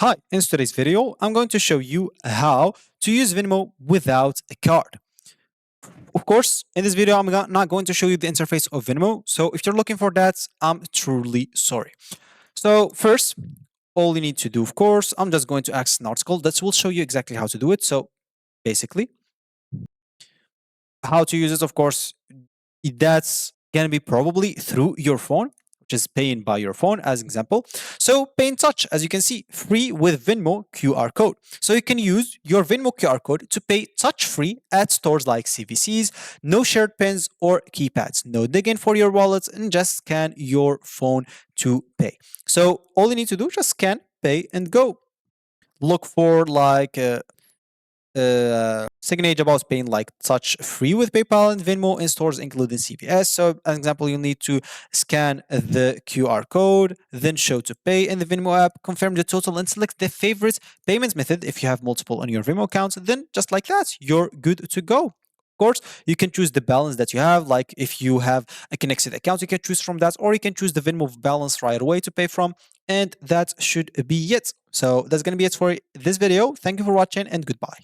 Hi, in today's video, I'm going to show you how to use Venmo without a card. Of course, in this video, not going to show you the interface of Venmo. So if you're looking for that, I'm truly sorry. So first, all you need to do, of course, I'm just going to access an article that will show you exactly how to do it. So basically, how to use it, of course, that's going to be probably through your phone, which is paying by your phone as example. So pay in touch, as you can see, free with Venmo QR code. So you can use your Venmo QR code to pay touch free at stores like CVCs, no shared pins or keypads, no digging for your wallets, and just scan your phone to pay. So all you need to do, just scan, pay, and go. Look for like signage about paying like touch free with PayPal and Venmo in stores including CVS. So, as example, you need to scan the QR code, then show to pay in the Venmo app, confirm the total, and select the favorite payment method if you have multiple on your Venmo accounts. Then, just like that, you're good to go. Of course, you can choose the balance that you have. Like if you have a connected account, you can choose from that, or you can choose the Venmo balance right away to pay from. And that should be it. So that's going to be it for this video. Thank you for watching and goodbye.